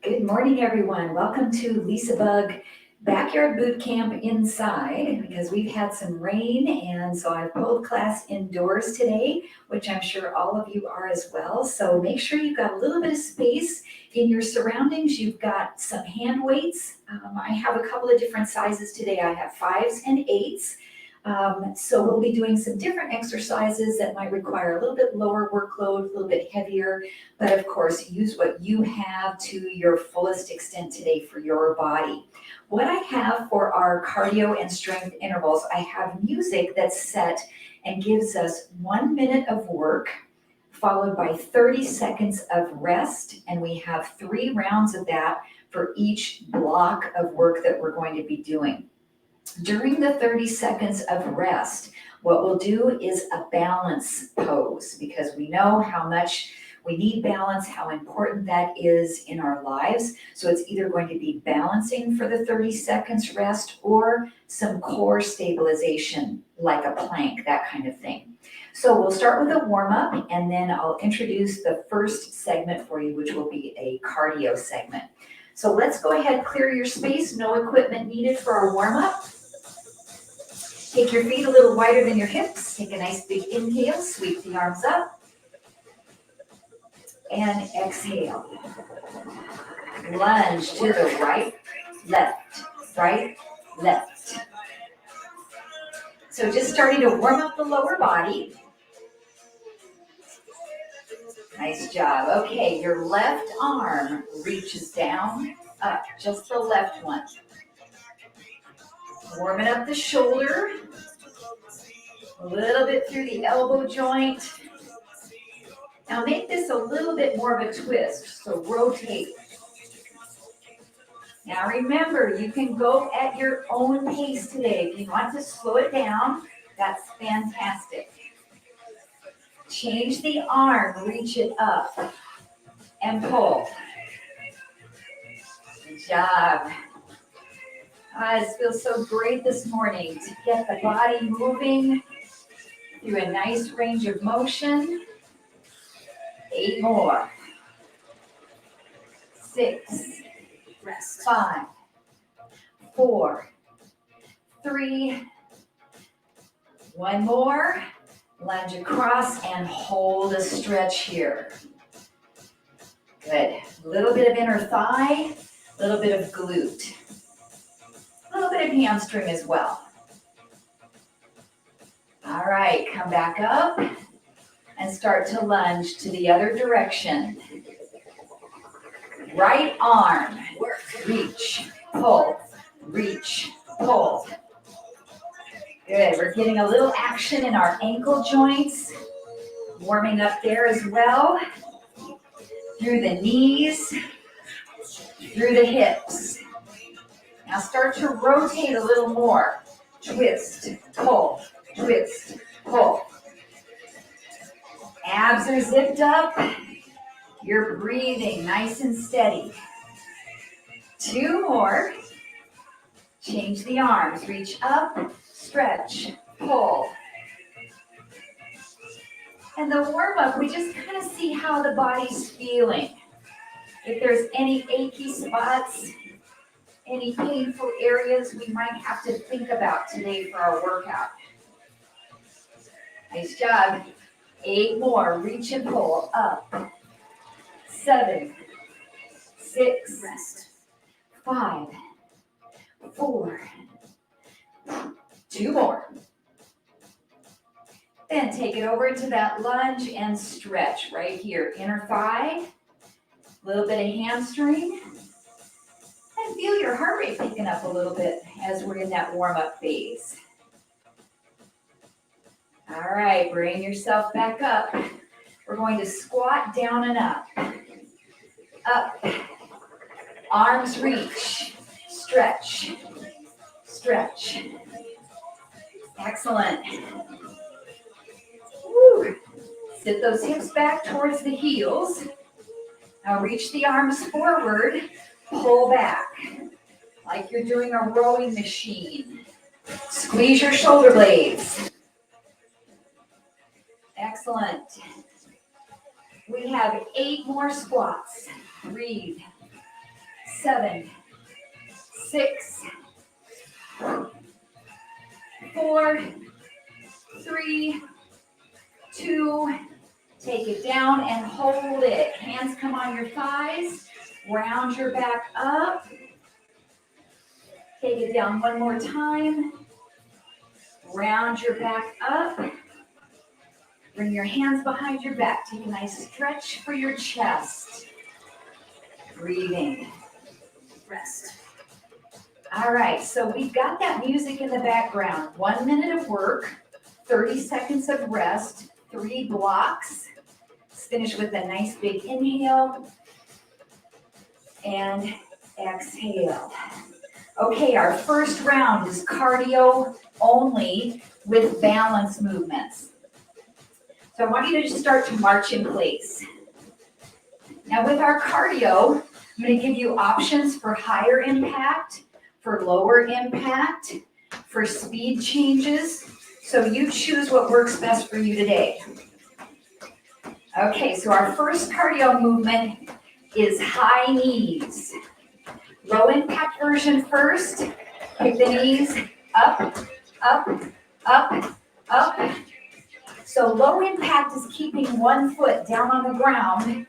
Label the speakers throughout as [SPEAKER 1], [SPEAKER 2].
[SPEAKER 1] Good morning, everyone. Welcome to LisaBug Backyard Boot Camp inside because we've had some rain, and so I've pulled class indoors today, which I'm sure all of you are as well. So make sure you've got a little bit of space in your surroundings. You've got some hand weights. I have a couple of different sizes today. I have 5s and 8s. So we'll be doing some different exercises that might require a little bit lower workload, a little bit heavier, but of course use what you have to your fullest extent today for your body. What I have for our cardio and strength intervals, I have music that's set and gives us 1 minute of work followed by 30 seconds of rest, and we have 3 rounds of that for each block of work that we're going to be doing. During the 30 seconds of rest, what we'll do is a balance pose because we know how much we need balance, how important that is in our lives. So it's either going to be balancing for the 30 seconds rest or some core stabilization like a plank, that kind of thing. So we'll start with a warm-up and then I'll introduce the first segment for you, which will be a cardio segment. So let's go ahead, clear your space, no equipment needed for our warm-up. Take your feet a little wider than your hips. Take a nice big inhale, sweep the arms up. And exhale. Lunge to the right, left, right, left. So just starting to warm up the lower body. Nice job. Okay, your left arm reaches down, up, just the left one. Warming up the shoulder, a little bit through the elbow joint. Now make this a little bit more of a twist, so rotate. Now remember, you can go at your own pace today. If you want to slow it down, that's fantastic. Change the arm, reach it up, and pull. Good job. This feels so great this morning to get the body moving through a nice range of motion. 8 more. 6, rest. 5, 4, 3, 1 more. Lunge across and hold a stretch here. Good. A little bit of inner thigh, a little bit of glute. A little bit of hamstring as well. All right, come back up and start to lunge to the other direction. Right arm, reach, pull, reach, pull. Good, we're getting a little action in our ankle joints, warming up there as well, through the knees, through the hips. Now start to rotate a little more. Twist, pull, twist, pull. Abs are zipped up. You're breathing nice and steady. 2 more. Change the arms. Reach up, stretch, pull. And the warm-up, we just kind of see how the body's feeling. If there's any achy spots, any painful areas we might have to think about today for our workout. Nice job. 8 more. Reach and pull up. 7, 6, rest. 5, 4, 2 more. Then take it over into that lunge and stretch right here. Inner thigh, a little bit of hamstring. And feel your heart rate picking up a little bit as we're in that warm-up phase. All right, bring yourself back up. We're going to squat down and up. Up. Arms reach. Stretch. Stretch. Excellent. Woo. Sit those hips back towards the heels. Now reach the arms forward. Pull back, like you're doing a rowing machine. Squeeze your shoulder blades. Excellent. We have 8 more squats. Breathe. 7, 6, 4, 3, 2, take it down and hold it. Hands come on your thighs. Round your back up. Take it down one more time. Round your back up. Bring your hands behind your back. Take a nice stretch for your chest. Breathing. Rest. All right, so we've got that music in the background. 1 minute of work, 30 seconds of rest, 3 blocks. Let's finish with a nice big inhale and exhale. Okay, our first round is cardio only with balance movements. So I want you to just start to march in place. Now with our cardio, I'm going to give you options for higher impact, for lower impact, for speed changes. So you choose what works best for you today. Okay, so our first cardio movement is high knees. Low impact version first. Pick the knees up, up, up, up. So low impact is keeping one foot down on the ground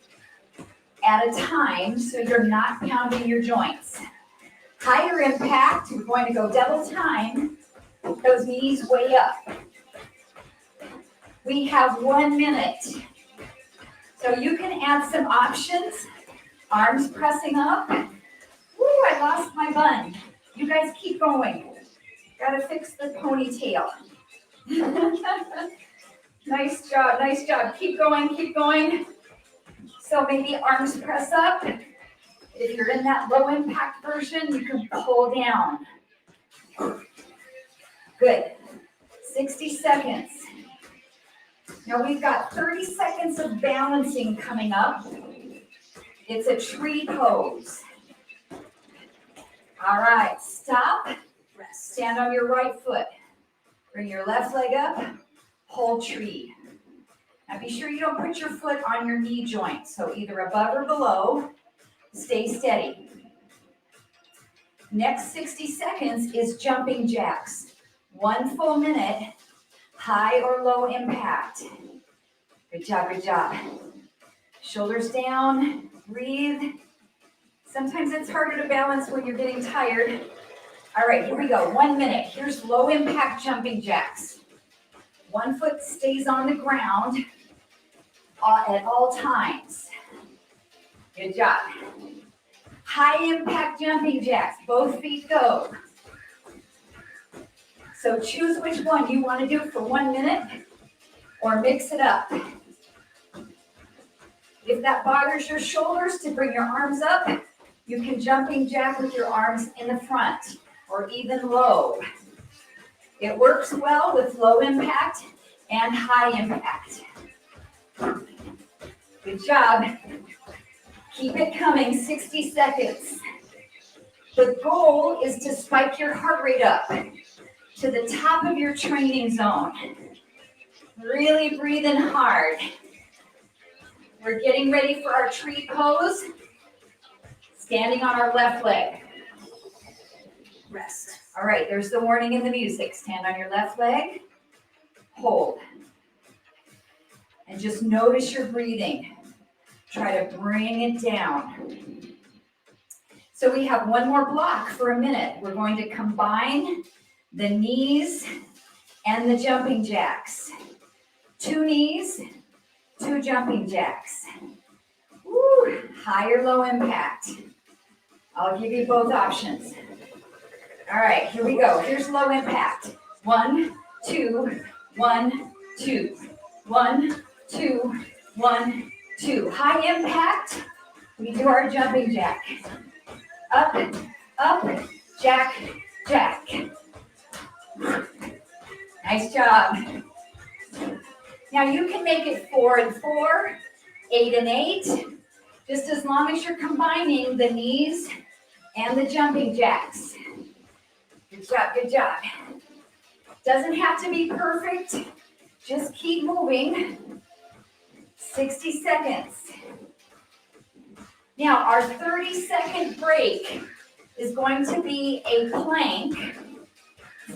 [SPEAKER 1] at a time so you're not pounding your joints. Higher impact, we're going to go double time, those knees way up. We have 1 minute. So you can add some options. Arms pressing up. Woo, I lost my bun. You guys keep going. Gotta fix the ponytail. Nice job, nice job. Keep going, keep going. So maybe arms press up. If you're in that low impact version, you can pull down. Good. 60 seconds. Now we've got 30 seconds of balancing coming up. It's a tree pose. All right, stop. Stand on your right foot. Bring your left leg up. Hold tree. Now be sure you don't put your foot on your knee joint, so either above or below. Stay steady. Next 60 seconds is jumping jacks. 1 full minute, high or low impact. Good job, good job. Shoulders down, breathe. Sometimes it's harder to balance when you're getting tired. All right, here we go, 1 minute. Here's low impact jumping jacks. 1 foot stays on the ground at all times. Good job. High impact jumping jacks, both feet go. So choose which one you want to do for 1 minute or mix it up. If that bothers your shoulders to bring your arms up, you can jumping jack with your arms in the front or even low. It works well with low impact and high impact. Good job. Keep it coming, 60 seconds. The goal is to spike your heart rate up to the top of your training zone. Really breathe in hard. We're getting ready for our tree pose. Standing on our left leg. Rest. All right, there's the warning in the music. Stand on your left leg. Hold. And just notice your breathing. Try to bring it down. So we have 1 more block for a minute. We're going to combine the knees and the jumping jacks. 2 knees, 2 jumping jacks. Woo, high or low impact. I'll give you both options. All right, here we go. Here's low impact. 1, 2, 1, 2. 1, 2, 1, 2. High impact, we do our jumping jack. Up, up, jack, jack. Nice job. Now you can make it 4 and 4, 8 and 8, just as long as you're combining the knees and the jumping jacks. Good job, good job. Doesn't have to be perfect, just keep moving. 60 seconds. Now, our 30-second break is going to be a plank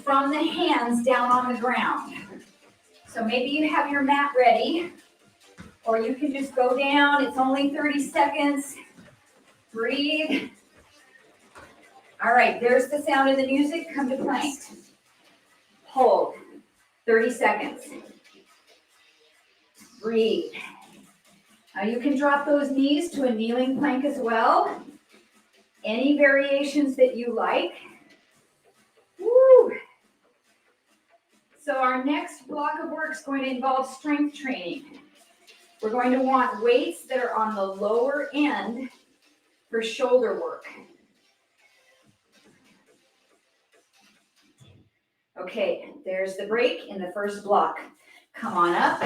[SPEAKER 1] from the hands down on the ground. So maybe you have your mat ready, or you can just go down. It's only 30 seconds. Breathe. All right, there's the sound of the music. Come to plank. Hold. 30 seconds. Breathe. Now you can drop those knees to a kneeling plank as well. Any variations that you like. Woo! So our next block of work is going to involve strength training. We're going to want weights that are on the lower end for shoulder work. Okay, there's the break in the first block. Come on up.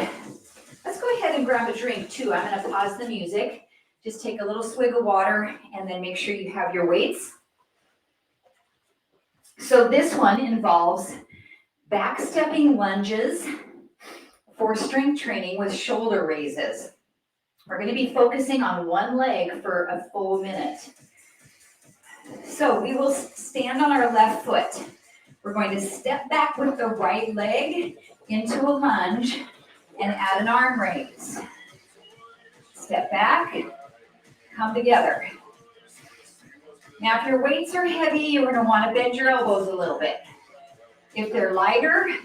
[SPEAKER 1] Let's go ahead and grab a drink too. I'm going to pause the music. Just take a little swig of water and then make sure you have your weights. So this one involves backstepping lunges for strength training with shoulder raises. We're going to be focusing on one leg for a full minute. So we will stand on our left foot. We're going to step back with the right leg into a lunge and add an arm raise. Step back, come together. Now if your weights are heavy, you're going to want to bend your elbows a little bit. If they're lighter,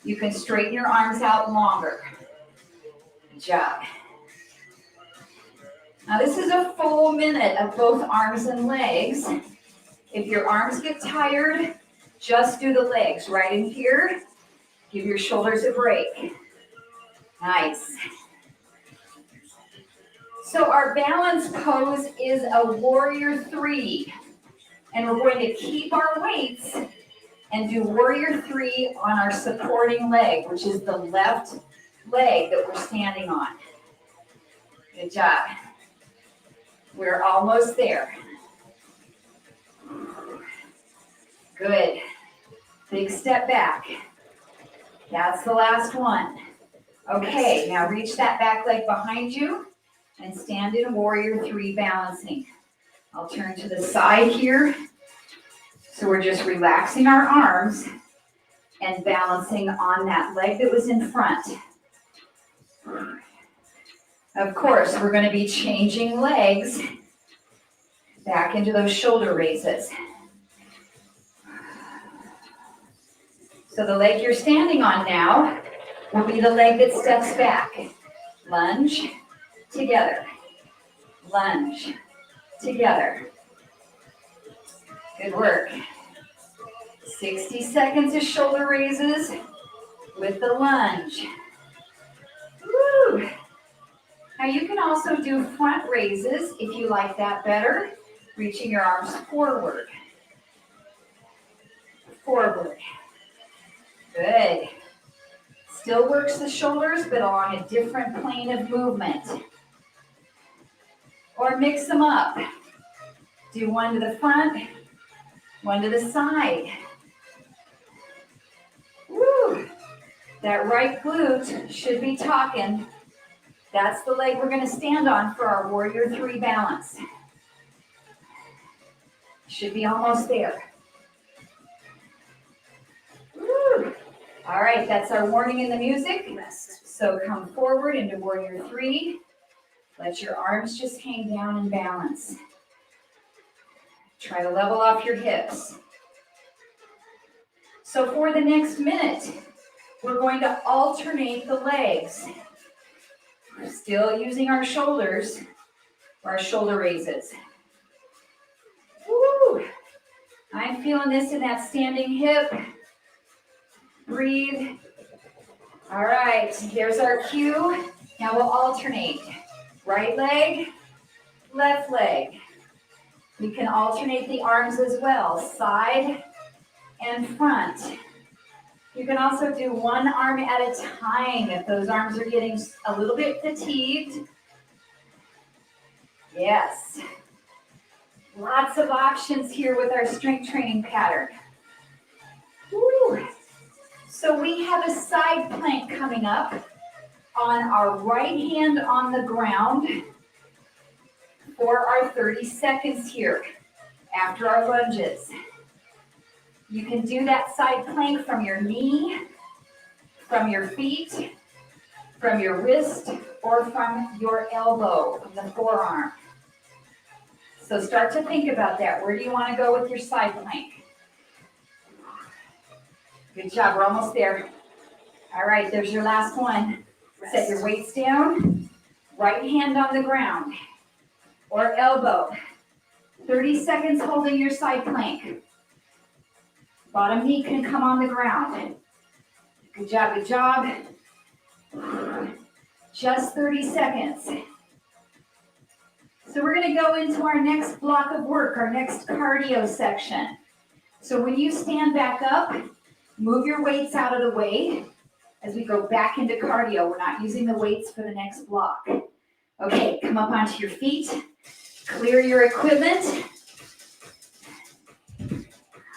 [SPEAKER 1] you can straighten your arms out longer. Good job. Now this is a full minute of both arms and legs. If your arms get tired, just do the legs right in here. Give your shoulders a break. Nice. So our balance pose is a warrior 3. And we're going to keep our weights and do warrior 3 on our supporting leg, which is the left leg that we're standing on. Good job. We're almost there. Good. Big step back. That's the last one. Okay, now reach that back leg behind you and stand in warrior 3 balancing. I'll turn to the side here. So we're just relaxing our arms and balancing on that leg that was in front. Of course, we're going to be changing legs back into those shoulder raises. So the leg you're standing on now will be the leg that steps back. Lunge, together. Lunge, together. Good work. 60 seconds of shoulder raises with the lunge. Woo! Now you can also do front raises if you like that better, reaching your arms forward. Forward. Good. Still works the shoulders, but along a different plane of movement. Or mix them up. Do one to the front, one to the side. Woo! That right glute should be talking. That's the leg we're going to stand on for our warrior 3 balance. Should be almost there. Woo! All right, that's our warning in the music. So come forward into warrior 3. Let your arms just hang down and balance. Try to level off your hips. So for the next minute, we're going to alternate the legs. We're still using our shoulders for our shoulder raises. Woo! I'm feeling this in that standing hip. Breathe. All right, there's our cue. Now we'll alternate. Right leg, left leg. You can alternate the arms as well, side and front. You can also do one arm at a time if those arms are getting a little bit fatigued. Yes. Lots of options here with our strength training pattern. Woo. So we have a side plank coming up. on our right hand on the ground for our 30 seconds here after our lunges. You can do that side plank from your knee, from your feet, from your wrist, or from your elbow, from the forearm. So start to think about that. Where do you want to go with your side plank? Good job, we're almost there. All right, there's your last one. Set your weights down, right hand on the ground, or elbow. 30 seconds holding your side plank. Bottom knee can come on the ground. Good job, good job. Just 30 seconds. So we're going to go into our next block of work, our next cardio section. So when you stand back up, move your weights out of the way as we go back into cardio. We're not using the weights for the next block. Okay, come up onto your feet. Clear your equipment.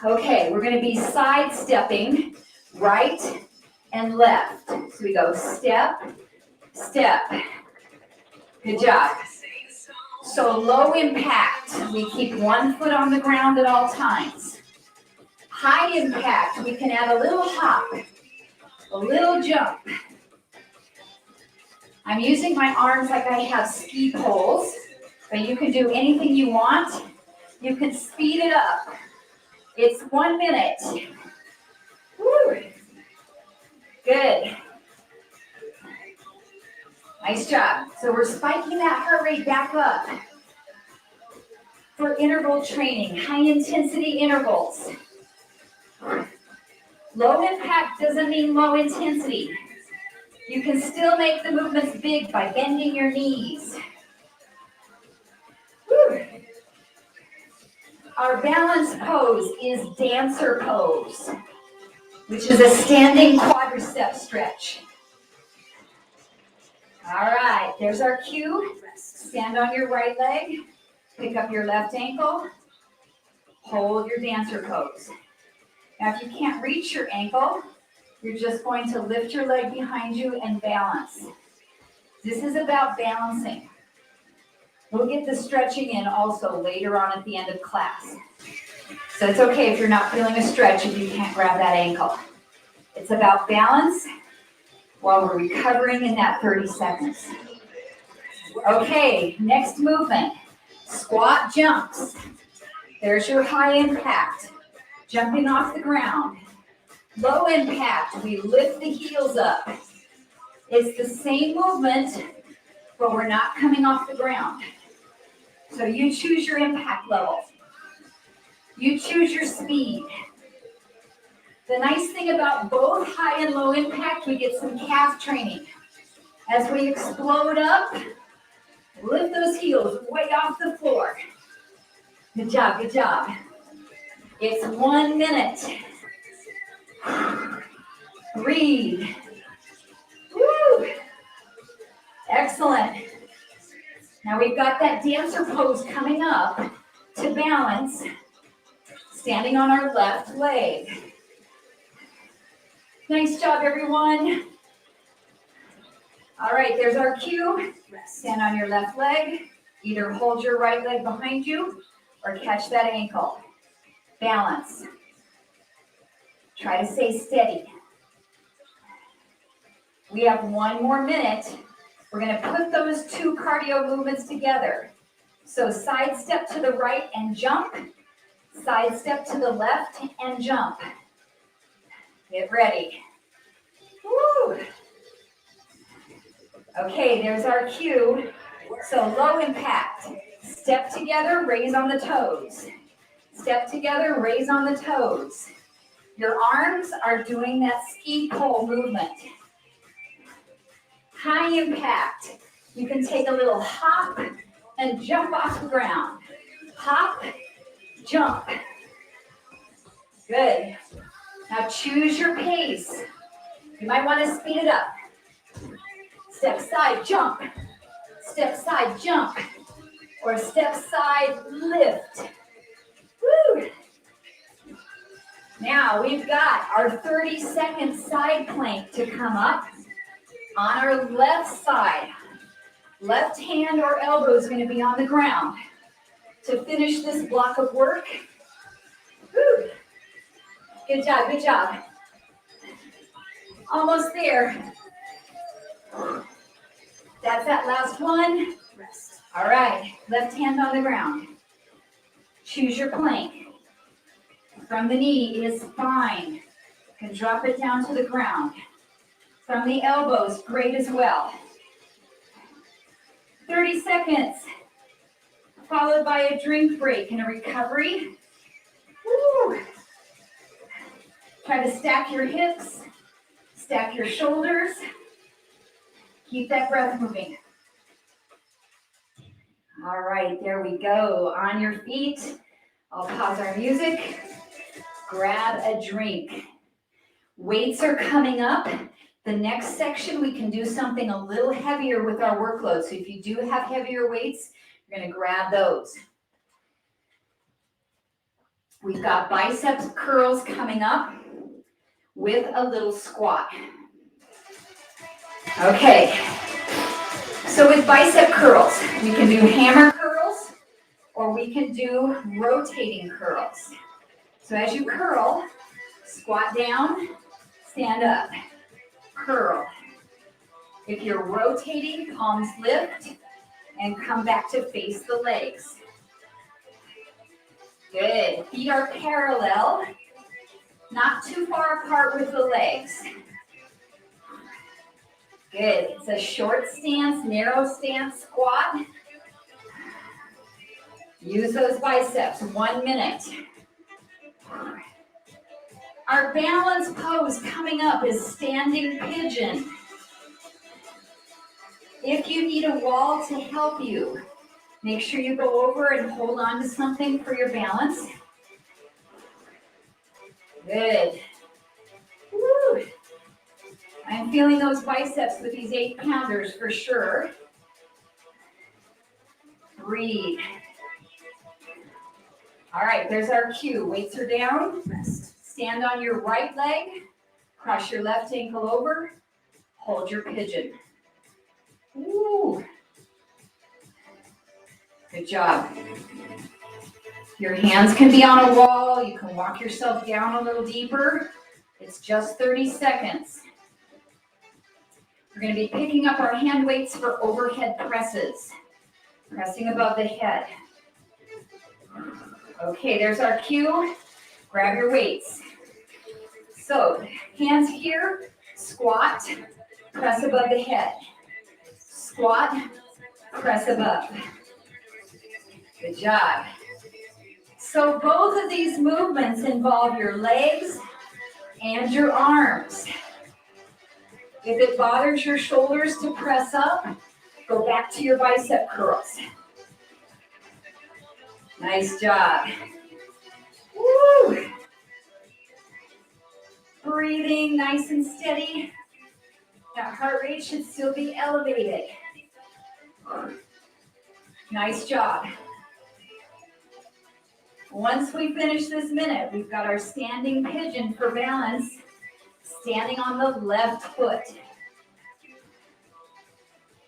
[SPEAKER 1] Okay, we're going to be sidestepping right and left. So we go step, step. Good job. So low impact, we keep one foot on the ground at all times. High impact, we can add a little hop, a little jump. I'm using my arms like I have ski poles, but you can do anything you want. You can speed it up. It's 1 minute. Woo. Good. Nice job. So we're spiking that heart rate back up for interval training, high intensity intervals. Low impact doesn't mean low intensity. You can still make the movements big by bending your knees. Woo. Our balance pose is dancer pose, which is a standing quadricep stretch. All right, there's our cue. Stand on your right leg, pick up your left ankle, hold your dancer pose. Now if you can't reach your ankle, you're just going to lift your leg behind you and balance. This is about balancing. We'll get the stretching in also later on at the end of class. So it's okay if you're not feeling a stretch if you can't grab that ankle. It's about balance while we're recovering in that 30 seconds. Okay, next movement, squat jumps. There's your high impact, jumping off the ground. Low impact, we lift the heels up. It's the same movement, but we're not coming off the ground. So you choose your impact level. You choose your speed. The nice thing about both high and low impact, we get some calf training. As we explode up, lift those heels way off the floor. Good job, good job. It's 1 minute. Breathe. Woo! Excellent. Now we've got that dancer pose coming up to balance, standing on our left leg. Nice job, everyone. All right, there's our cue. Stand on your left leg. Either hold your right leg behind you or catch that ankle. Balance. Try to stay steady. We have 1 more minute. We're going to put those two cardio movements together. So side step to the right and jump. Side step to the left and jump. Get ready. Woo! Okay, there's our cue. So low impact. Step together, raise on the toes. Step together, raise on the toes. Your arms are doing that ski pole movement. High impact. You can take a little hop and jump off the ground. Hop, jump. Good. Now choose your pace. You might want to speed it up. Step side, jump. Step side, jump. Or step side, lift. Woo! Now we've got our 30-second side plank to come up. On our left side, left hand or elbow is going to be on the ground. To finish this block of work, woo. Good job, good job. Almost there. That's that last one. Rest. All right, left hand on the ground. Choose your plank. From the knee is fine. You can drop it down to the ground. From the elbows, great as well. 30 seconds, followed by a drink break and a recovery. Woo. Try to stack your hips, stack your shoulders. Keep that breath moving. All right, there we go. On your feet. I'll pause our music. Grab a drink. Weights are coming up. The next section, we can do something a little heavier with our workload. So if you do have heavier weights, you're going to grab those. We've got biceps curls coming up with a little squat. Okay, so with bicep curls, we can do hammer curls or we can do rotating curls. So as you curl, squat down, stand up, curl. If you're rotating, palms lift and come back to face the legs. Good, feet are parallel, not too far apart with the legs. Good, it's a short stance, narrow stance squat. Use those biceps, 1 minute. Our balance pose coming up is standing pigeon. If you need a wall to help you, make sure you go over and hold on to something for your balance. Good. Woo. I'm feeling those biceps with these 8-pounders for sure. Breathe. All right, there's our cue. Weights are down. Rest. Stand on your right leg. Cross your left ankle over. Hold your pigeon. Woo. Good job. Your hands can be on a wall. You can walk yourself down a little deeper. It's just 30 seconds. We're going to be picking up our hand weights for overhead presses. Pressing above the head. Okay, there's our cue. Grab your weights. So, hands here, squat, press above the head. Squat, press above. Good job. So both of these movements involve your legs and your arms. If it bothers your shoulders to press up, go back to your bicep curls. Nice job. Woo. Breathing nice and steady. That heart rate should still be elevated. Nice job. Once we finish this minute, we've got our standing pigeon for balance, standing on the left foot.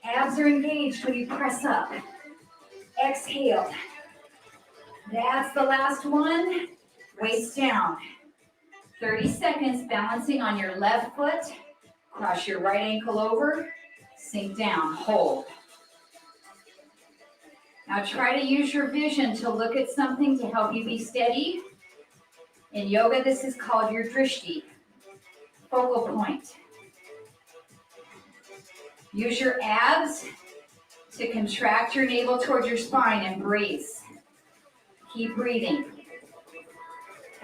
[SPEAKER 1] Abs are engaged when you press up. Exhale. That's the last one. Waist down. 30 seconds balancing on your left foot. Cross your right ankle over. Sink down. Hold. Now try to use your vision to look at something to help you be steady. In yoga, this is called your drishti, focal point. Use your abs to contract your navel towards your spine and brace. Keep breathing.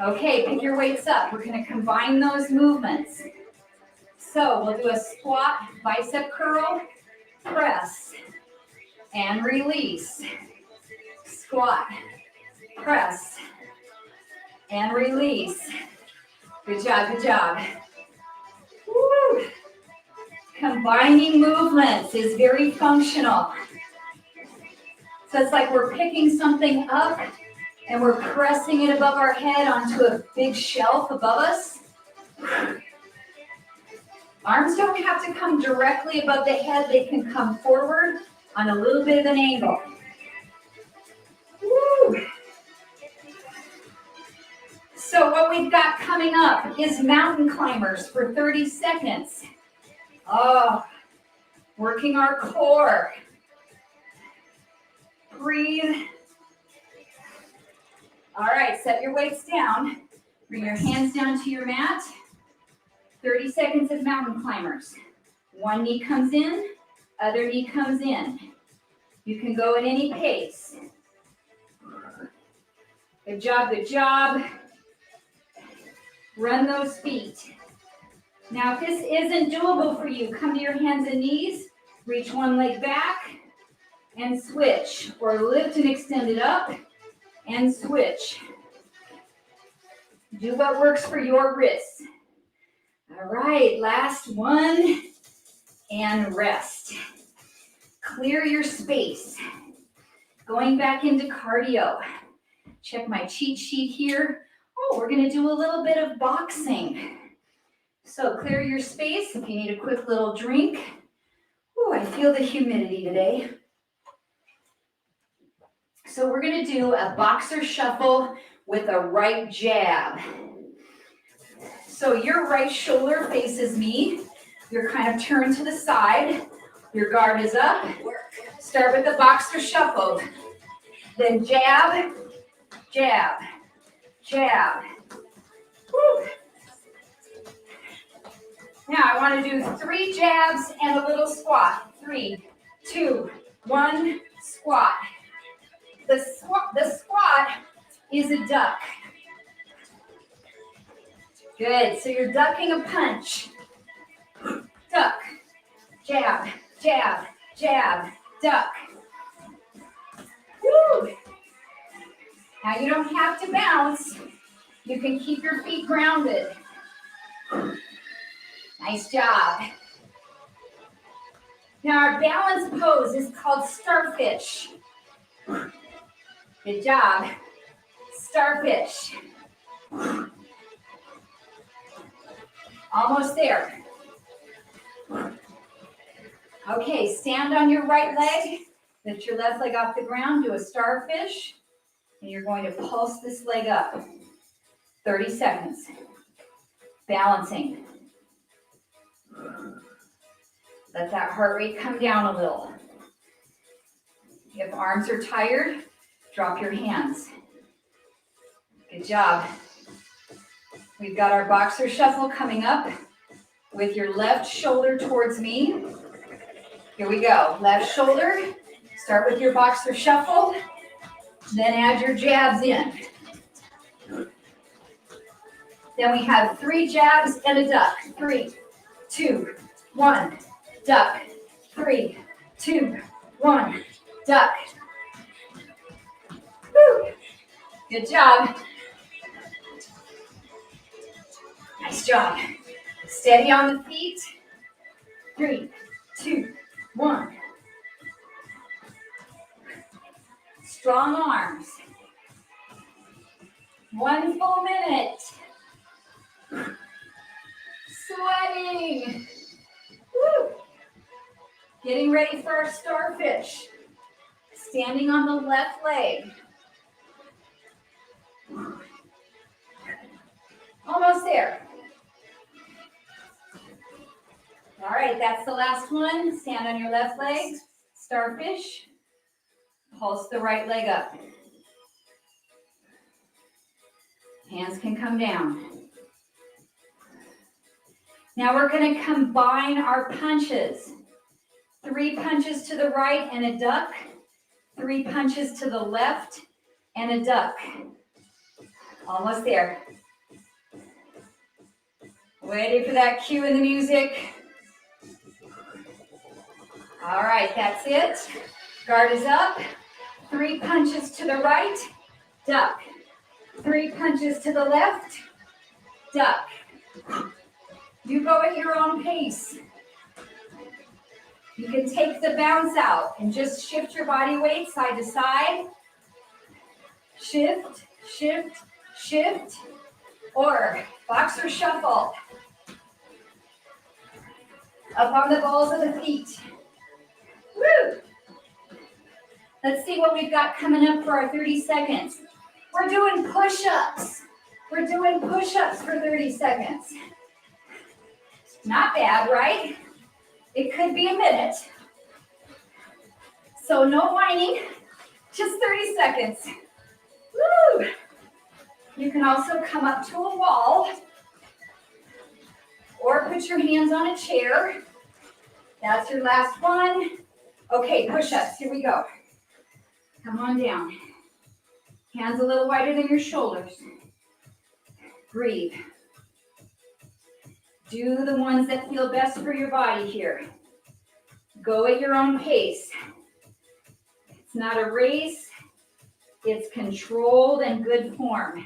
[SPEAKER 1] Okay, pick your weights up. We're going to combine those movements. So we'll do a squat, bicep curl, press, and release. Squat, press, and release. Good job, good job. Woo. Combining movements is very functional. So it's like we're picking something up and we're pressing it above our head onto a big shelf above us. Arms don't have to come directly above the head. They can come forward on a little bit of an angle. Woo. So what we've got coming up is mountain climbers for 30 seconds. Oh, working our core. Breathe. All right, set your weights down. Bring your hands down to your mat. 30 seconds of mountain climbers. One knee comes in, other knee comes in. You can go at any pace. Good job, good job. Run those feet. Now, if this isn't doable for you, come to your hands and knees, reach one leg back, and switch. Or lift and extend it up, and switch. Do what works for your wrists. All right, last one, and rest. Clear your space. Going back into cardio. Check my cheat sheet here. Oh, we're gonna do a little bit of boxing. So clear your space if you need a quick little drink. Oh, I feel the humidity today. So we're gonna do a boxer shuffle with a right jab. So your right shoulder faces me. You're kind of turned to the side. Your guard is up. Start with the boxer shuffle. Then jab, jab, jab. Woo. Now I want to do 3 jabs and a little squat. 3, 2, 1, squat. The squat is a duck. Good, so you're ducking a punch. Duck, jab, jab, jab, duck. Woo! Now you don't have to bounce. You can keep your feet grounded. Nice job. Now our balance pose is called Starfish. Good job. Starfish. Almost there. Okay, stand on your right leg. Lift your left leg off the ground. Do a starfish. And you're going to pulse this leg up. 30 seconds. Balancing. Let that heart rate come down a little. If arms are tired, drop your hands. Good job. We've got our boxer shuffle coming up with your left shoulder towards me. Here we go. Left shoulder. Start with your boxer shuffle. Then add your jabs in. Then we have 3 jabs and a duck. 3, 2, 1, duck. 3, 2, 1, duck. Woo. Good job. Nice job. Steady on the feet. 3, 2, 1. Strong arms. 1 full minute. Sweating. Woo. Getting ready for our starfish. Standing on the left leg. Almost there. All right, that's the last one. Stand on your left leg, starfish. Pulse the right leg up. Hands can come down. Now we're going to combine our punches. 3 punches to the right and a duck. 3 punches to the left and a duck. Almost there. Ready for that cue in the music. All right, that's it. Guard is up. 3 punches to the right, duck. 3 punches to the left, duck. You go at your own pace. You can take the bounce out and just shift your body weight side to side. Shift, shift, shift. Or boxer shuffle. Up on the balls of the feet. Woo! Let's see what we've got coming up for our 30 seconds. We're doing push-ups. We're doing push-ups for 30 seconds. Not bad, right? It could be a minute. So no whining, just 30 seconds. Woo! You can also come up to a wall or put your hands on a chair. That's your last one. Okay, push-ups, here we go. Come on down. Hands a little wider than your shoulders. Breathe. Do the ones that feel best for your body here. Go at your own pace. It's not a race. It's controlled and good form.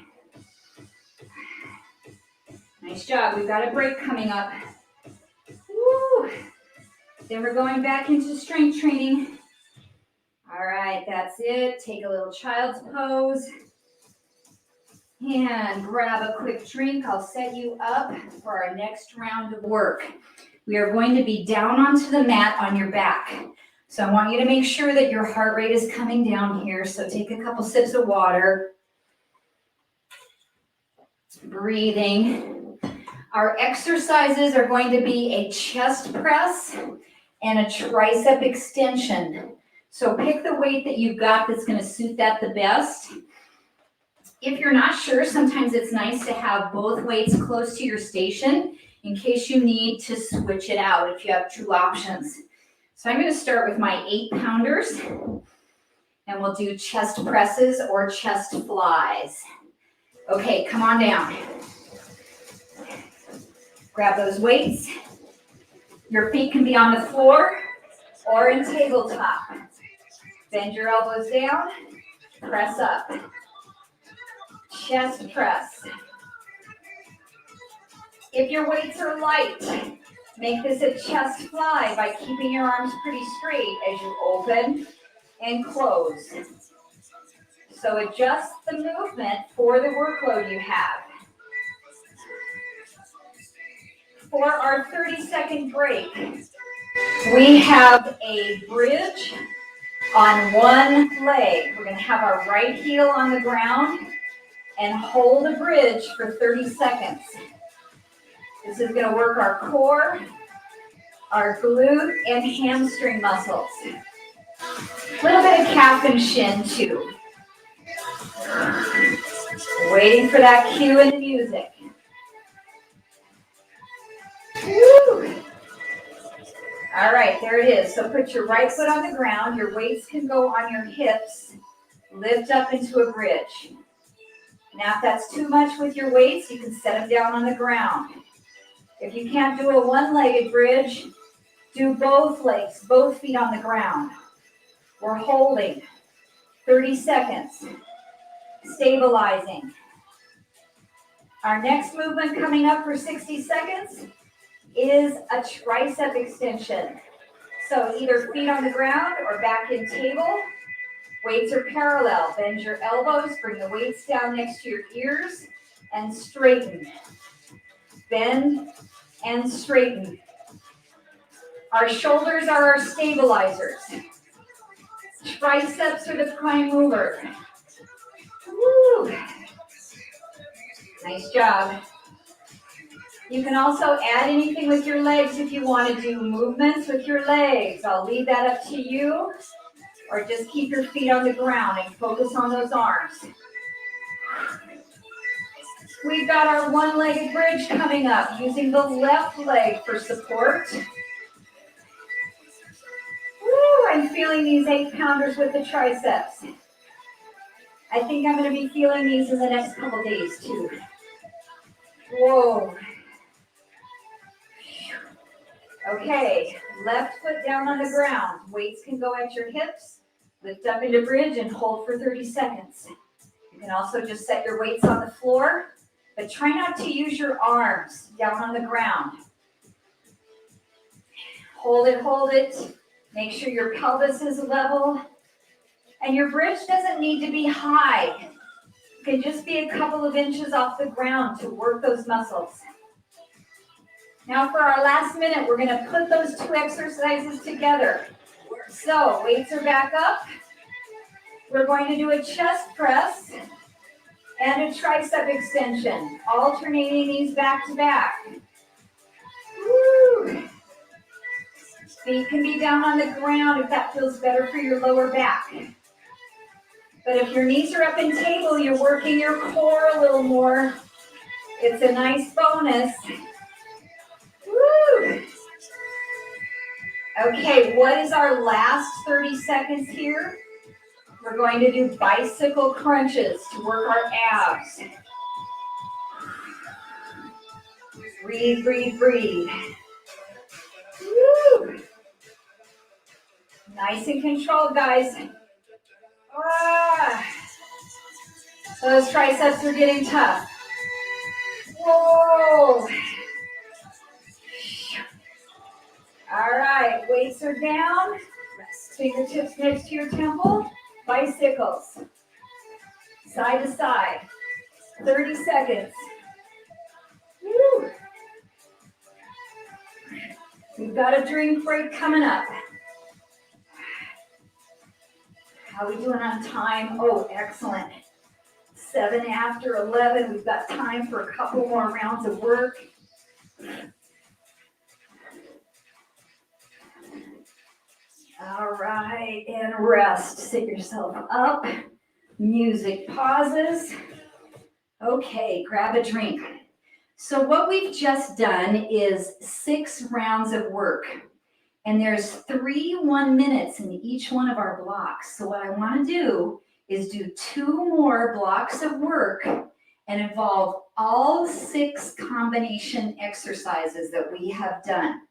[SPEAKER 1] Nice job. We've got a break coming up. Woo! Then we're going back into strength training. All right, that's it. Take a little child's pose. And grab a quick drink. I'll set you up for our next round of work. We are going to be down onto the mat on your back. So I want you to make sure that your heart rate is coming down here. So take a couple sips of water. Breathing. Our exercises are going to be a chest press and a tricep extension. So pick the weight that you've got that's going to suit that the best. If you're not sure, sometimes it's nice to have both weights close to your station in case you need to switch it out if you have two options. So I'm going to start with my 8-pounders, and we'll do chest presses or chest flies. Okay, come on down. Grab those weights. Your feet can be on the floor or in tabletop. Bend your elbows down, press up. Chest press. If your weights are light, make this a chest fly by keeping your arms pretty straight as you open and close. So adjust the movement for the workload you have. For our 30-second break, we have a bridge on one leg. We're going to have our right heel on the ground and hold a bridge for 30 seconds. This is going to work our core, our glute, and hamstring muscles. A little bit of calf and shin too. Waiting for that cue in the music. Woo! All right, there it is. So put your right foot on the ground. Your weights can go on your hips. Lift up into a bridge. Now, if that's too much with your weights, you can set them down on the ground. If you can't do a one-legged bridge, do both legs, both feet on the ground. We're holding 30 seconds, stabilizing. Our next movement coming up for 60 seconds is a tricep extension. So either feet on the ground or back in table. Weights are parallel. Bend your elbows, bring the weights down next to your ears, and straighten. Bend and straighten. Our shoulders are our stabilizers. Triceps are the prime mover. Woo! Nice job. You can also add anything with your legs if you want to do movements with your legs. I'll leave that up to you. Or just keep your feet on the ground and focus on those arms. We've got our one-legged bridge coming up, using the left leg for support. Woo, I'm feeling these 8-pounders with the triceps. I think I'm going to be feeling these in the next couple days too. Whoa. Okay, left foot down on the ground. Weights can go at your hips. Lift up into bridge and hold for 30 seconds. You can also just set your weights on the floor, but try not to use your arms down on the ground. Hold it. Make sure your pelvis is level. And your bridge doesn't need to be high. It can just be a couple of inches off the ground to work those muscles. Now for our last minute, we're gonna put those two exercises together. So weights are back up. We're going to do a chest press and a tricep extension, alternating these back to back. Woo. Feet can be down on the ground if that feels better for your lower back. But if your knees are up in table, you're working your core a little more. It's a nice bonus. Woo. Okay, what is our last 30 seconds here? We're going to do bicycle crunches to work our abs. Breathe, breathe, breathe. Woo. Nice and controlled, guys. Ah. Those triceps are getting tough. Whoa. All right, weights are down. Fingertips next to your temple. Bicycles. Side to side. 30 seconds. Woo. We've got a drink break coming up. How are we doing on time? Oh, excellent. 7 after 11. We've got time for a couple more rounds of work. All right, and rest. Sit yourself up. Music pauses. Okay, grab a drink. So what we've just done is 6 rounds of work. And there's 3 1 minutes in each one of our blocks. So what I want to do is do 2 more blocks of work and involve all 6 combination exercises that we have done.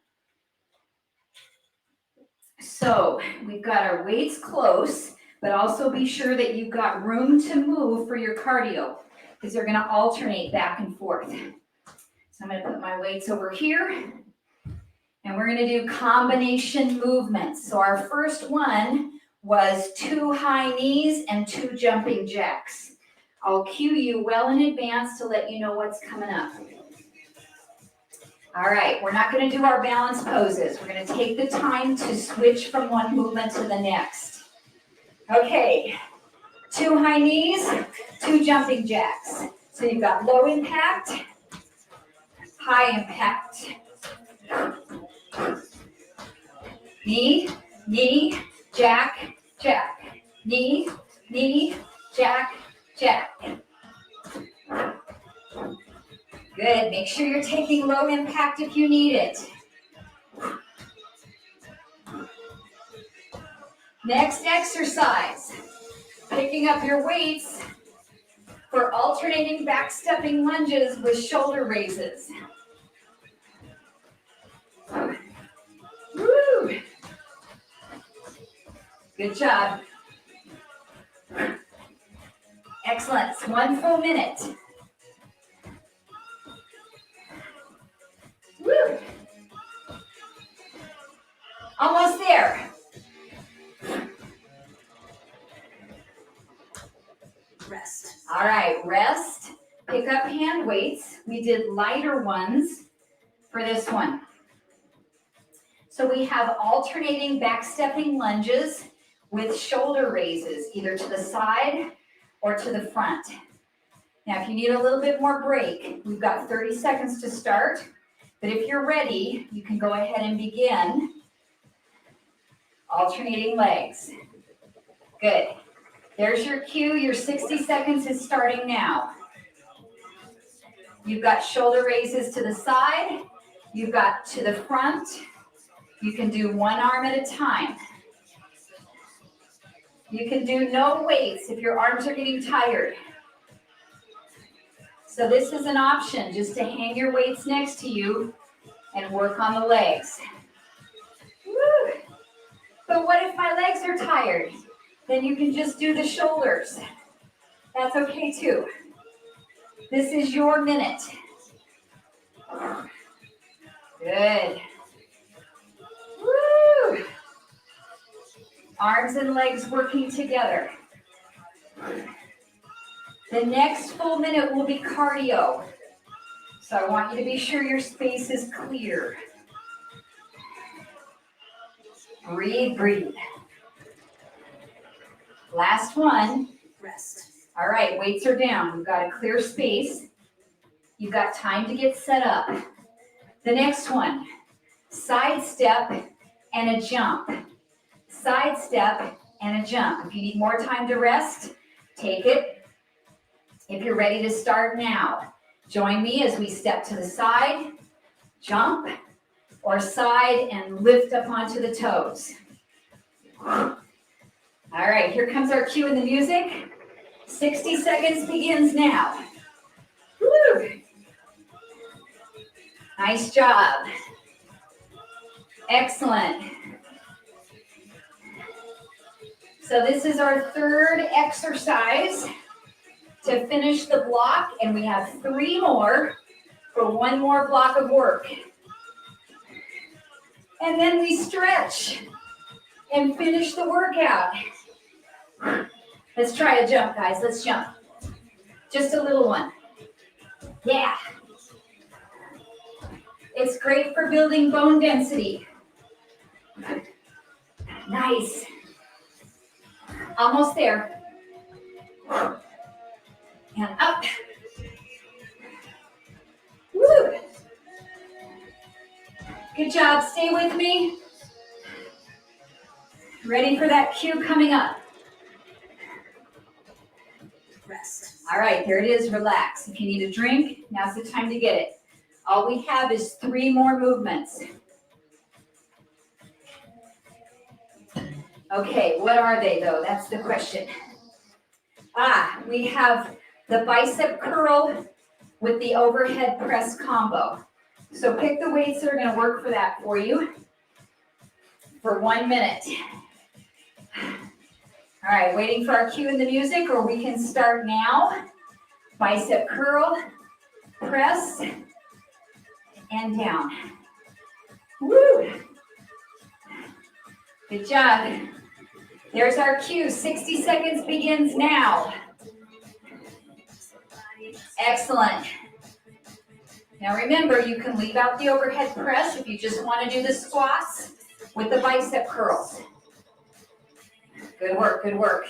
[SPEAKER 1] So we've got our weights close, but also be sure that you've got room to move for your cardio because they're going to alternate back and forth. So I'm going to put my weights over here. And we're going to do combination movements. So our first one was 2 high knees and 2 jumping jacks. I'll cue you well in advance to let you know what's coming up. All right, we're not going to do our balance poses. We're going to take the time to switch from one movement to the next. Okay, 2 high knees, 2 jumping jacks. So you've got low impact, high impact. Knee, knee, jack, jack. Knee, knee, jack, jack. Good. Make sure you're taking low impact if you need it. Next exercise. Picking up your weights for alternating backstepping lunges with shoulder raises. Woo! Good job. Excellent. 1 full minute. Woo! Almost there. Rest. All right, rest. Pick up hand weights. We did lighter ones for this one. So we have alternating backstepping lunges with shoulder raises, either to the side or to the front. Now, if you need a little bit more break, we've got 30 seconds to start. But if you're ready, you can go ahead and begin alternating legs. Good. There's your cue. Your 60 seconds is starting now. You've got shoulder raises to the side. You've got to the front. You can do one arm at a time. You can do no weights if your arms are getting tired. So this is an option, just to hang your weights next to you and work on the legs. Woo. But what if my legs are tired? Then you can just do the shoulders. That's okay too. This is your minute. Good. Woo. Arms and legs working together. The next full minute will be cardio. So I want you to be sure your space is clear. Breathe, breathe. Last one. Rest. All right, weights are down. We've got a clear space. You've got time to get set up. The next one, side step and a jump. Side step and a jump. If you need more time to rest, take it. If you're ready to start now, join me as we step to the side, jump, or side and lift up onto the toes. All right, here comes our cue in the music. 60 seconds begins now. Woo! Nice job. Excellent. So this is our third exercise to finish the block, and we have 3 more for 1 more block of work. And then we stretch and finish the workout. Let's try a jump, guys. Let's jump. Just a little one. Yeah. It's great for building bone density. Nice. Almost there. And up. Woo. Good job. Stay with me. Ready for that cue coming up. Rest. All right, there it is. Relax. If you need a drink, now's the time to get it. All we have is 3 more movements. Okay, what are they though? That's the question. We have the bicep curl with the overhead press combo. So pick the weights that are going to work for that for you for 1 minute. All right, waiting for our cue in the music, or we can start now. Bicep curl, press, and down. Woo! Good job. There's our cue. 60 seconds begins now. Excellent. Now remember, you can leave out the overhead press if you just want to do the squats with the bicep curls. Good work, good work.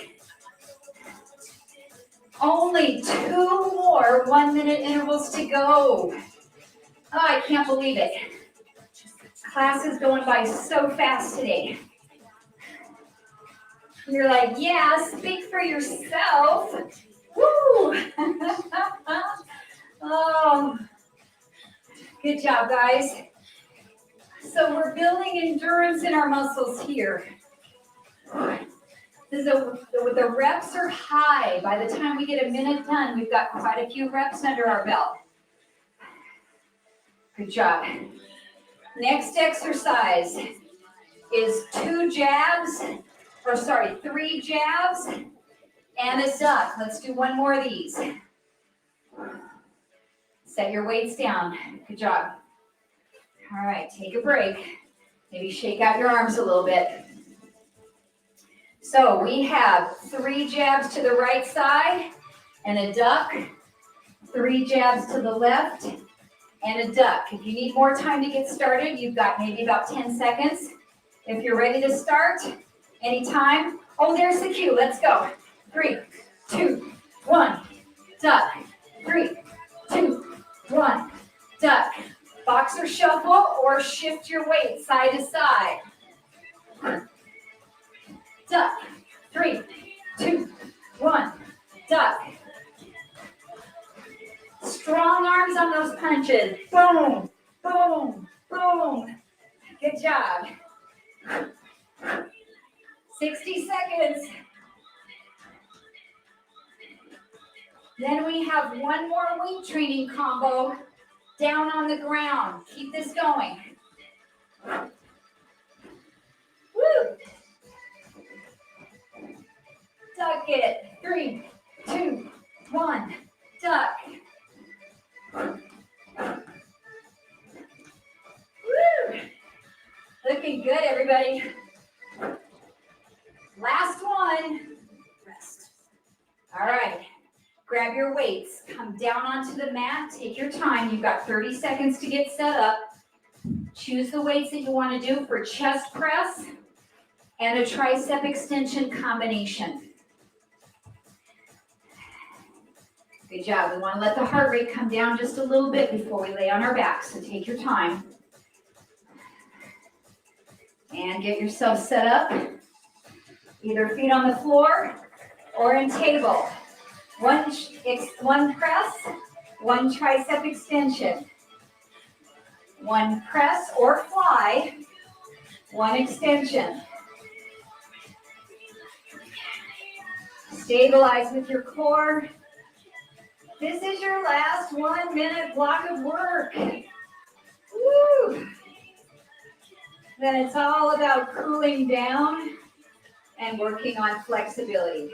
[SPEAKER 1] Only 2 more 1-minute intervals to go. Oh, I can't believe it. Class is going by so fast today. You're like, yeah, speak for yourself. Woo! Oh, good job, guys. So we're building endurance in our muscles here. The reps are high. By the time we get a minute done, we've got quite a few reps under our belt. Good job. Next exercise is 3 jabs and a duck. Let's do 1 more of these. Set your weights down. Good job. All right, take a break. Maybe shake out your arms a little bit. So we have 3 jabs to the right side and a duck, 3 jabs to the left and a duck. If you need more time to get started, you've got maybe about 10 seconds. If you're ready to start, anytime. Oh, there's the cue. Let's go. 3, 2, 1, duck. 3, 2, 1, duck. Boxer shuffle or shift your weight side to side. Duck. 3, 2, 1, duck. Strong arms on those punches. Boom, boom, boom. Good job. 60 seconds. Then we have 1 more weight training combo down on the ground. Keep this going. Woo! Duck it. 3, 2, 1, duck. Woo! Looking good, everybody. Last one. Rest. All right. grab your weights, come down onto the mat, take your time. You've got 30 seconds to get set up. Choose the weights that you want to do for chest press and a tricep extension combination. Good job. We want to let the heart rate come down just a little bit before we lay on our back, so take your time. And get yourself set up, either feet on the floor or in table. One press, one tricep extension. One press or fly, one extension. Stabilize with your core. This is your last 1 minute block of work. Woo! Then it's all about cooling down and working on flexibility.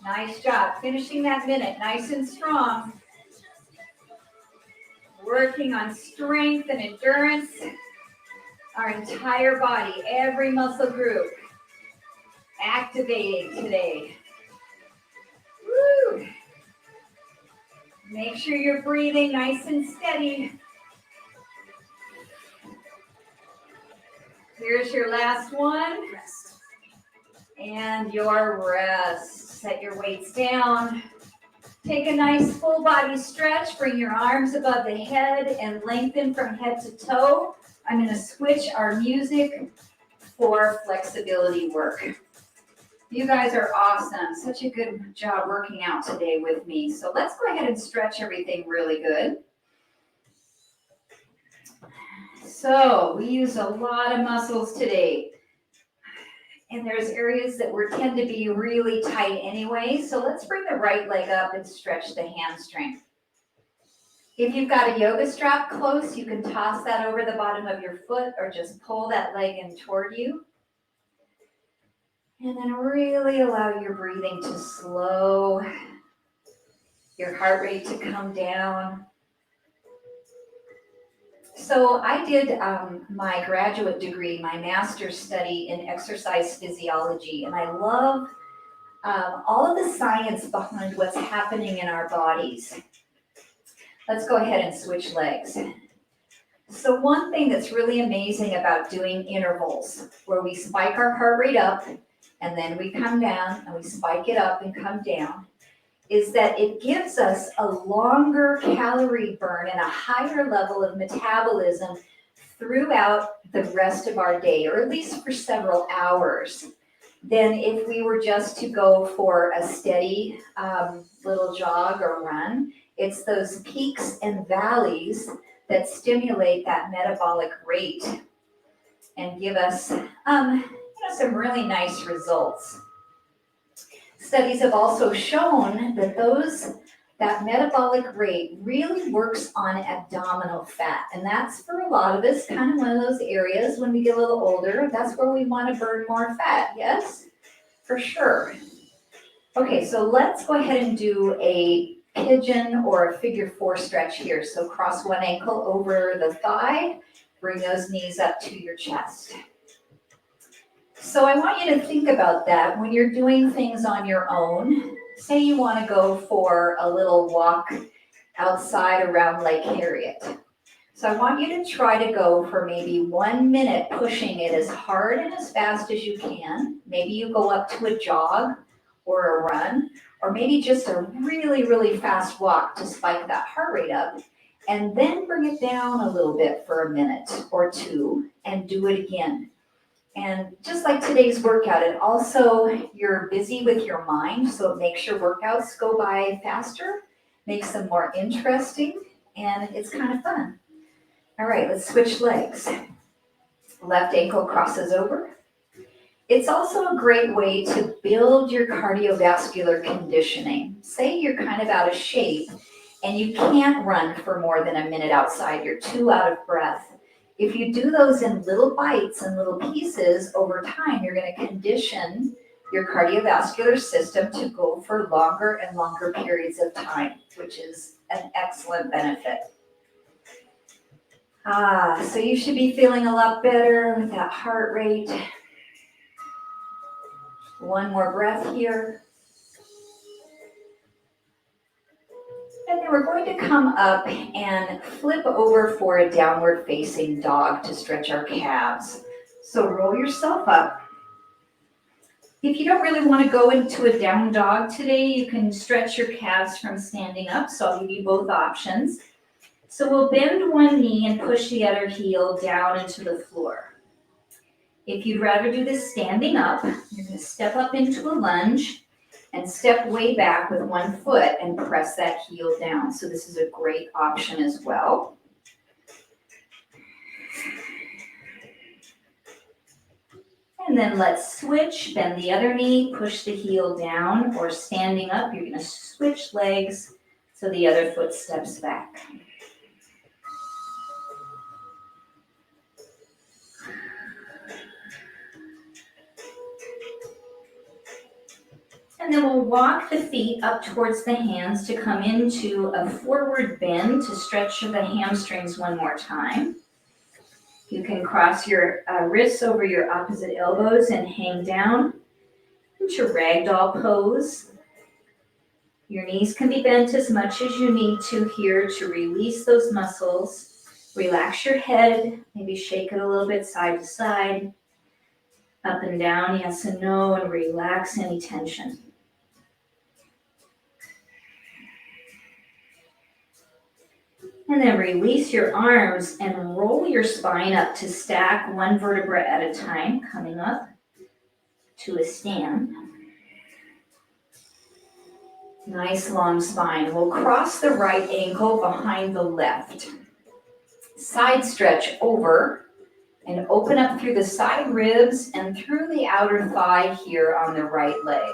[SPEAKER 1] Nice job. Finishing that minute nice and strong. Working on strength and endurance. Our entire body, every muscle group, activating today. Woo! Make sure you're breathing nice and steady. Here's your last one. And your rest. Set your weights down. Take a nice full body stretch. Bring your arms above the head and lengthen from head to toe. I'm going to switch our music for flexibility work. You guys are awesome. Such a good job working out today with me. So let's go ahead and stretch everything really good. So we use a lot of muscles today. And there's areas that tend to be really tight anyway. So let's bring the right leg up and stretch the hamstring. If you've got a yoga strap close, you can toss that over the bottom of your foot or just pull that leg in toward you. And then really allow your breathing to slow, your heart rate to come down. So I did my graduate degree, my master's study in exercise physiology, and I love all of the science behind what's happening in our bodies. Let's go ahead and switch legs. So one thing that's really amazing about doing intervals, where we spike our heart rate up, and then we come down, and we spike it up and come down, is that it gives us a longer calorie burn and a higher level of metabolism throughout the rest of our day, or at least for several hours, than if we were just to go for a steady little jog or run. It's those peaks and valleys that stimulate that metabolic rate and give us some really nice results. Studies have also shown that that metabolic rate really works on abdominal fat. And that's, for a lot of us, kind of one of those areas when we get a little older, that's where we want to burn more fat. Yes, for sure. Okay, so let's go ahead and do a pigeon or a figure 4 stretch here. So cross one ankle over the thigh, bring those knees up to your chest. So I want you to think about that when you're doing things on your own. Say you want to go for a little walk outside around Lake Harriet. So I want you to try to go for maybe 1 minute, pushing it as hard and as fast as you can. Maybe you go up to a jog or a run, or maybe just a really, really fast walk to spike that heart rate up. And then bring it down a little bit for a minute or two and do it again. And just like today's workout, and also you're busy with your mind, so it makes your workouts go by faster, makes them more interesting, and it's kind of fun. All right, let's switch legs. Left ankle crosses over. It's also a great way to build your cardiovascular conditioning. Say you're kind of out of shape and you can't run for more than a minute outside, you're too out of breath. If you do those in little bites and little pieces over time, you're going to condition your cardiovascular system to go for longer and longer periods of time, which is an excellent benefit. So you should be feeling a lot better with that heart rate. One more breath here. And then we're going to come up and flip over for a downward facing dog to stretch our calves. So roll yourself up. If you don't really want to go into a down dog today, you can stretch your calves from standing up. So I'll give you both options. So we'll bend one knee and push the other heel down into the floor. If you'd rather do this standing up, you're going to step up into a lunge and step way back with one foot and press that heel down. So this is a great option as well. And then let's switch, bend the other knee, push the heel down, or standing up, you're going to switch legs so the other foot steps back. And then we'll walk the feet up towards the hands to come into a forward bend to stretch the hamstrings one more time. You can cross your wrists over your opposite elbows and hang down into ragdoll pose. Your knees can be bent as much as you need to here to release those muscles. Relax your head, maybe shake it a little bit side to side, up and down, yes and no, and relax any tension. And then release your arms and roll your spine up to stack one vertebra at a time, coming up to a stand. Nice long spine. We'll cross the right ankle behind the left. Side stretch over and open up through the side ribs and through the outer thigh here on the right leg.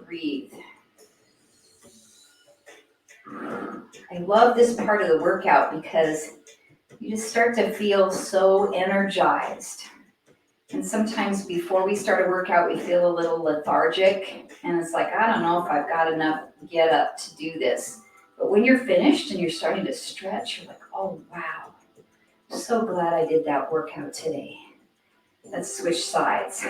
[SPEAKER 1] Breathe. I love this part of the workout because you just start to feel so energized. And sometimes before we start a workout, we feel a little lethargic. And it's like, I don't know if I've got enough get up to do this. But when you're finished and you're starting to stretch, you're like, oh, wow. So glad I did that workout today. Let's switch sides.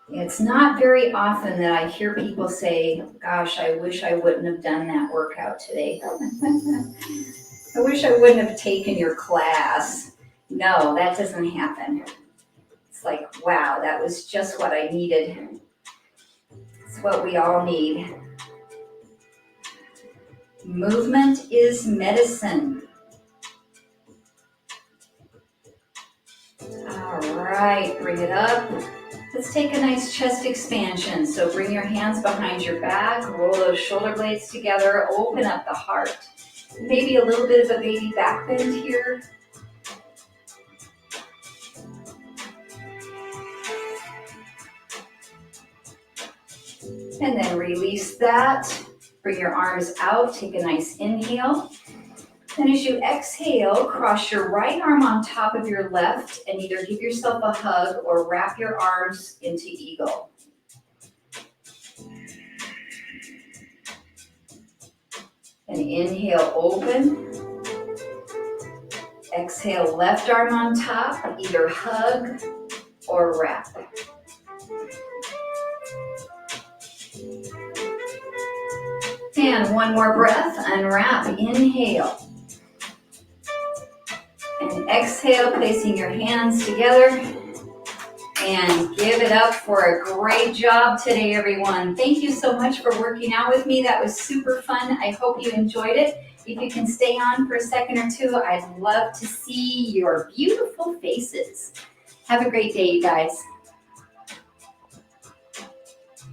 [SPEAKER 1] It's not very often that I hear people say, gosh, I wish I wouldn't have done that workout today. I wish I wouldn't have taken your class. No, that doesn't happen. It's like, wow, that was just what I needed. It's what we all need. Movement is medicine. All right, bring it up. Let's take a nice chest expansion. So bring your hands behind your back, roll those shoulder blades together, open up the heart. Maybe a little bit of a baby back bend here. And then release that. Bring your arms out, take a nice inhale. Then as you exhale, cross your right arm on top of your left and either give yourself a hug or wrap your arms into eagle. And inhale, open. Exhale, left arm on top, either hug or wrap. And one more breath, unwrap, inhale. And exhale, placing your hands together. And give it up for a great job today, everyone. Thank you so much for working out with me. That was super fun. I hope you enjoyed it. If you can stay on for a second or two, I'd love to see your beautiful faces. Have a great day, you guys.